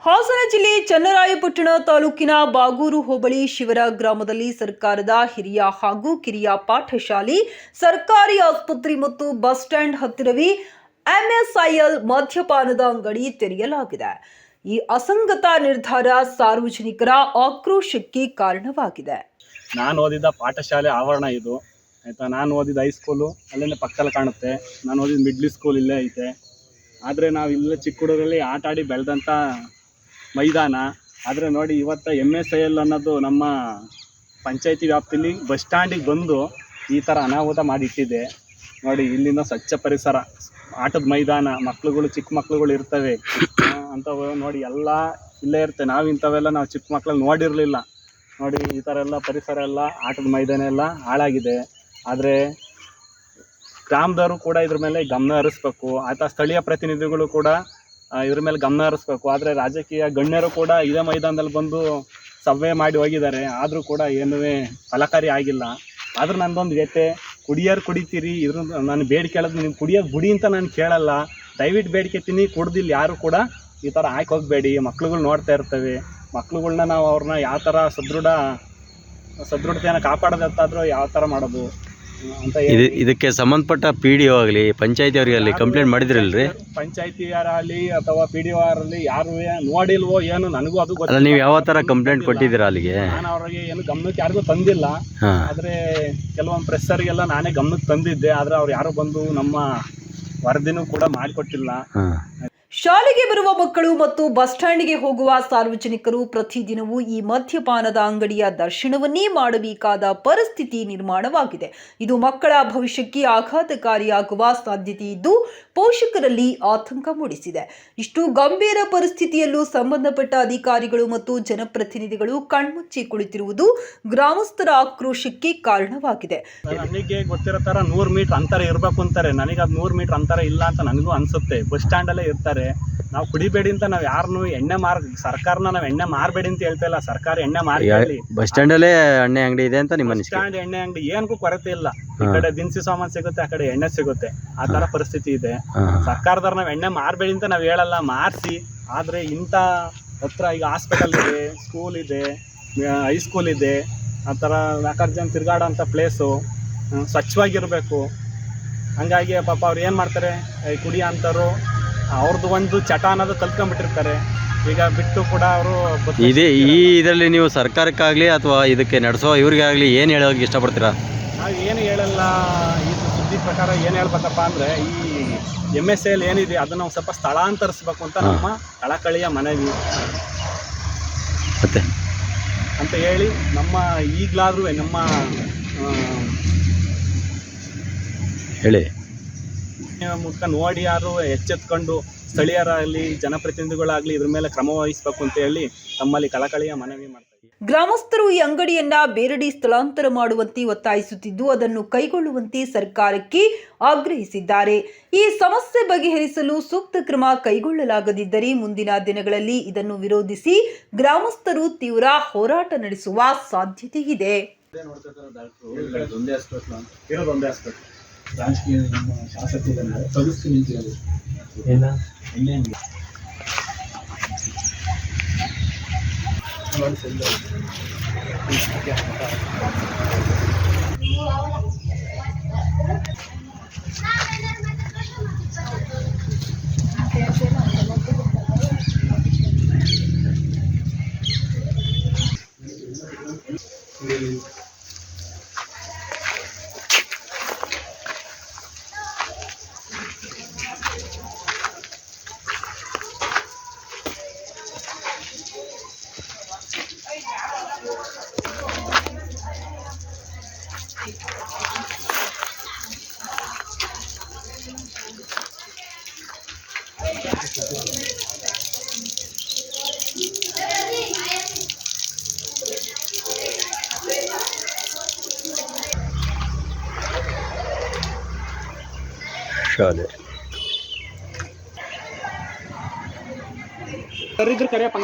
ಹಾಸನ ಜಿಲ್ಲೆ ಚನ್ನರಾಯಪಟ್ಟಣ ತಾಲೂಕಿನ ಬಾಗೂರು ಹೋಬಳಿ ಶಿವರ ಗ್ರಾಮದಲ್ಲಿ ಸರ್ಕಾರದ ಹಿರಿಯ ಹಾಗೂ ಕಿರಿಯ ಪಾಠಶಾಲೆ, ಸರ್ಕಾರಿ ಆಸ್ಪತ್ರೆ ಮತ್ತು ಬಸ್ ಸ್ಟ್ಯಾಂಡ್ ಹತ್ತಿರವೇ ಎಂಎಸ್ಐಎಲ್ ಮದ್ಯಪಾನದ ಅಂಗಡಿ ತೆರೆಯಲಾಗಿದೆ. ಈ ಅಸಂಗತ ನಿರ್ಧಾರ ಸಾರ್ವಜನಿಕರ ಆಕ್ರೋಶಕ್ಕೆ ಕಾರಣವಾಗಿದೆ. ನಾನು ಓದಿದ ಪಾಠಶಾಲೆ ಆವರಣ ಇದು ಆಯ್ತಾ. ನಾನು ಓದಿದ ಹೈಸ್ಕೂಲು ಅಲ್ಲೇ ಪಕ್ಕದಲ್ಲಿ ಕಾಣುತ್ತೆ. ನಾನು ಓದಿದ ಮಿಡ್ಲ್ ಸ್ಕೂಲ್ ಇಲ್ಲೇ ಐತೆ. ಆದರೆ ನಾವು ಇಲ್ಲೇ ಚಿಕ್ಕ ಹುಡುಗರಲ್ಲಿ ಆಟ ಆಡಿ ಬೆಳೆದಂಥ ಮೈದಾನ. ಆದರೆ ನೋಡಿ, ಇವತ್ತು MSIL ಅನ್ನೋದು ನಮ್ಮ ಪಂಚಾಯತಿ ವ್ಯಾಪ್ತಿಯಲ್ಲಿ ಬಸ್ ಸ್ಟ್ಯಾಂಡಿಗೆ ಬಂದು ಈ ಥರ ಅನಾಹುತ ಮಾಡಿಟ್ಟಿದೆ. ನೋಡಿ, ಇಲ್ಲಿಂದ ಸ್ವಚ್ಛ ಪರಿಸರ, ಆಟದ ಮೈದಾನ, ಮಕ್ಳುಗಳು ಚಿಕ್ಕ ಮಕ್ಳುಗಳು ಇರ್ತವೆ ಅಂಥವು ನೋಡಿ, ಎಲ್ಲ ಇಲ್ಲೇ ಇರುತ್ತೆ. ನಾವು ಇಂಥವೆಲ್ಲ ನಾವು ಚಿಕ್ಕ ಮಕ್ಳಲ್ಲಿ ನೋಡಿರಲಿಲ್ಲ. ನೋಡಿ, ಈ ಥರ ಎಲ್ಲ ಪರಿಸರ ಎಲ್ಲ, ಆಟದ ಮೈದಾನ ಎಲ್ಲ ಹಾಳಾಗಿದೆ. ಆದರೆ ಗ್ರಾಮದವರು ಕೂಡ ಇದ್ರ ಮೇಲೆ ಗಮನ ಹರಿಸ್ಬೇಕು. ಆಯ್ತಾ, ಸ್ಥಳೀಯ ಪ್ರತಿನಿಧಿಗಳು ಕೂಡ ಇದ್ರ ಮೇಲೆ ಗಮನ ಹರಿಸ್ಬೇಕು. ಆದರೆ ರಾಜಕೀಯ ಗಣ್ಯರು ಕೂಡ ಇದೇ ಮೈದಾನದಲ್ಲಿ ಬಂದು ಸಭೆ ಮಾಡಿ ಹೋಗಿದ್ದಾರೆ. ಆದರೂ ಕೂಡ ಏನೂ ಫಲಕಾರಿ ಆಗಿಲ್ಲ. ಆದರೂ ನನ್ನದೊಂದು ವ್ಯಥೆ, ಕುಡಿಯೋರು ಕುಡಿತೀರಿ, ಇದ್ರ ನಾನು ಬೇಡಿಕೆ ಕೇಳೋದು, ನೀವು ಕುಡಿಯೋದು ಬಿಡಿ ಅಂತ ನಾನು ಕೇಳಲ್ಲ. ದಯವಿಟ್ಟು ಬೇಡಿಕೆತೀನಿ, ಕುಡ್ದಿಲ್ಲ ಯಾರು ಕೂಡ ಈ ಥರ ಹಾಕಿ ಹೋಗಬೇಡಿ. ಮಕ್ಳುಗಳು ನೋಡ್ತಾ ಇರ್ತವೆ. ಮಕ್ಳುಗಳ್ನ ನಾವು ಅವ್ರನ್ನ ಯಾವ ಥರ ಸದೃಢತೆಯನ್ನು ಕಾಪಾಡೋದಂತಾದರೂ ಯಾವ ಥರ ಮಾಡೋದು ಅಂತ ಇದಕ್ಕೆ ಸಂಬಂಧಪಟ್ಟ PDO ಆಗಲಿ ಪಂಚಾಯತಿ ಅವರಿಗೆ ಕಂಪ್ಲೇಂಟ್ ಮಾಡಿದ್ರಲ್ರಿ? ಪಂಚಾಯತಿಯರಲ್ಲಿ ಅಥವಾ PDO ಅವರಲ್ಲಿ ಯಾರು ನೋಡಿಲ್ವೋ ಏನು, ನನಗೂ ಅದು ಗೊತ್ತಿಲ್ಲ. ನೀವು ಯಾವ ಥರ ಕಂಪ್ಲೇಂಟ್ ಕೊಟ್ಟಿದ್ದೀರಾ ಅಲ್ಲಿಗೆ? ನಾನು ಅವ್ರಿಗೆ ಏನು ಗಮನಕ್ಕೆ ಯಾರಿಗೂ ತಂದಿಲ್ಲ. ಆದರೆ ಕೆಲವೊಂದು ಪ್ರೆಸ್ಸರಿಗೆಲ್ಲ ನಾನೇ ಗಮನಕ್ಕೆ ತಂದಿದ್ದೆ. ಆದರೆ ಅವ್ರು ಯಾರು ಬಂದು ನಮ್ಮ ವರದಿನೂ ಕೂಡ ಮಾಡಿಕೊಟ್ಟಿಲ್ಲ. ಶಾಲೆಗೆ ಬರುವ ಮಕ್ಕಳು ಮತ್ತು ಬಸ್ ಸ್ಟ್ಯಾಂಡ್ಗೆ ಹೋಗುವ ಸಾರ್ವಜನಿಕರು ಪ್ರತಿದಿನವೂ ಈ ಮದ್ಯಪಾನದ ಅಂಗಡಿಯ ದರ್ಶನವನ್ನೇ ಮಾಡಬೇಕಾದ ಪರಿಸ್ಥಿತಿ ನಿರ್ಮಾಣವಾಗಿದೆ. ಇದು ಮಕ್ಕಳ ಭವಿಷ್ಯಕ್ಕೆ ಆಘಾತಕಾರಿಯಾಗುವ ಸಾಧ್ಯತೆ ಇದ್ದು ಪೋಷಕರಲ್ಲಿ ಆತಂಕ ಮೂಡಿಸಿದೆ. ಇಷ್ಟು ಗಂಭೀರ ಪರಿಸ್ಥಿತಿಯಲ್ಲೂ ಸಂಬಂಧಪಟ್ಟ ಅಧಿಕಾರಿಗಳು ಮತ್ತು ಜನಪ್ರತಿನಿಧಿಗಳು ಕಣ್ಮುಚ್ಚಿ ಕುಳಿತಿರುವುದು ಗ್ರಾಮಸ್ಥರ ಆಕ್ರೋಶಕ್ಕೆ ಕಾರಣವಾಗಿದೆ. ನನಗೆ ಗೊತ್ತಿರೋ ಥರ 100 ಮೀಟರ್ ಅಂತರ ಇರಬೇಕು ಅಂತಾರೆ. ನನಗೆ ಅದು 100 ಮೀಟರ್ ಅಂತರ ಇಲ್ಲ ಅಂತ ನನಗೂ ಅನಿಸುತ್ತೆ. ಬಸ್ ಸ್ಟ್ಯಾಂಡಲ್ಲೇ ಇರ್ತಾರೆ. ನಾವು ಕುಡಿಬೇಡಿ ಅಂತ ನಾವು ಯಾರನ್ನು ಸರ್ಕಾರನ ನಾವು ಎಣ್ಣೆ ಮಾರಬೇಡಿ ಅಂತ ಹೇಳ್ತಾ ಇಲ್ಲ. ಸರ್ಕಾರ ಎಣ್ಣೆ ಮಾರಿ, ಬಸ್ ಸ್ಟ್ಯಾಂಡಲ್ಲೇ ಎಣ್ಣೆ ಅಂಗಡಿ ಇದೆ ಅಂತ ನಿಮ್ಮ ಅನಿಸಿಕೆ? ಸ್ಟ್ಯಾಂಡ್ ಎಣ್ಣೆ ಅಂಗಡಿ ಏನಕ್ಕೂ ಕೊರತೆ ಇಲ್ಲ. ಈ ಕಡೆ ದಿನಸಿ ಸಾಮಾನು ಸಿಗುತ್ತೆ, ಆ ಕಡೆ ಎಣ್ಣೆ ಸಿಗುತ್ತೆ. ಆ ತರ ಪರಿಸ್ಥಿತಿ ಇದೆ. ಸರ್ಕಾರದವ್ರು ನಾವು ಎಣ್ಣೆ ಮಾರಬೇಡಿ ಅಂತ ನಾವು ಹೇಳಲ್ಲ, ಮಾರಿಸಿ. ಆದ್ರೆ ಇಂಥ ಹತ್ರ ಈಗ ಹಾಸ್ಪಿಟಲ್ ಇದೆ, ಸ್ಕೂಲ್ ಇದೆ, ಹೈಸ್ಕೂಲ್ ಇದೆ, ಆ ಥರ 4 ಜನ ತಿರ್ಗಾಡೋ ಅಂಥ ಪ್ಲೇಸು ಸ್ವಚ್ಛವಾಗಿರಬೇಕು. ಹಂಗಾಗಿ ಪಾಪ ಅವ್ರು ಏನು ಮಾಡ್ತಾರೆ, ಕುಡಿಯೋ ಅಂಥವ್ರು ಅವ್ರದ್ದು ಒಂದು ಚಟ ಅನ್ನೋದು ಕಲ್ತ್ಕೊಂಡ್ಬಿಟ್ಟಿರ್ತಾರೆ. ಈಗ ಬಿಟ್ಟು ಕೂಡ ಅವರು ಇದರಲ್ಲಿ ನೀವು ಸರ್ಕಾರಕ್ಕಾಗಲಿ ಅಥವಾ ಇದಕ್ಕೆ ನಡೆಸೋ ಇವ್ರಿಗಾಗಲಿ ಏನು ಹೇಳೋಕೆ ಇಷ್ಟಪಡ್ತೀರಾ? ನಾವು ಏನು ಹೇಳಲ್ಲ. ಈ ಸುದ್ದಿ ಪ್ರಕಾರ ಏನು ಹೇಳ್ಬೇಕಪ್ಪ ಅಂದರೆ, ಈ MSIL ಏನಿದೆ ಅದನ್ನು ನಾವು ಸ್ವಲ್ಪ ಸ್ಥಳಾಂತರಿಸ್ಬೇಕು ಅಂತ ನಮ್ಮ ಕಳಕಳಿಯ ಮನವಿ ಮತ್ತೆ ಅಂತ ಹೇಳಿ, ನಮ್ಮ ಈಗಲಾದರೂ ನಮ್ಮ ಹೇಳಿ ಮೂಲಕ ನೋಡಿ ಯಾರು ಎಚ್ಚೆತ್ಕೊಂಡು ಸ್ಥಳೀಯರಾಗಲಿ ಜನಪ್ರತಿನಿಧಿಗಳಾಗಲಿ ಇದ್ರ ಮೇಲೆ ಕ್ರಮ ವಹಿಸಬೇಕು ಅಂತ ಹೇಳಿ ತಮ್ಮಲ್ಲಿ ಕಳಕಳಿಯ ಮನವಿ ಮಾಡ್ತಾರೆ. ಗ್ರಾಮಸ್ಥರು ಈ ಅಂಗಡಿಯನ್ನ ಬೇರೆಡೆ ಸ್ಥಳಾಂತರ ಮಾಡುವಂತೆ ಒತ್ತಾಯಿಸುತ್ತಿದ್ದು ಅದನ್ನು ಕೈಗೊಳ್ಳುವಂತೆ ಸರ್ಕಾರಕ್ಕೆ ಆಗ್ರಹಿಸಿದ್ದಾರೆ. ಈ ಸಮಸ್ಯೆ ಬಗೆಹರಿಸಲು ಸೂಕ್ತ ಕ್ರಮ ಕೈಗೊಳ್ಳಲಾಗದಿದ್ದರೆ ಮುಂದಿನ ದಿನಗಳಲ್ಲಿ ಇದನ್ನು ವಿರೋಧಿಸಿ ಗ್ರಾಮಸ್ಥರು ತೀವ್ರ ಹೋರಾಟ ನಡೆಸುವ ಸಾಧ್ಯತೆ ಇದೆ. ರಾಜಕೀಯ ನಮ್ಮ ಶಾಸಕರನ್ನ ತಗಿಸ್ತು ನಿಂತಿರೋದು ಎಣ್ಣೆ ಶಾಲೆ ಕರೆಯಪ್ಪ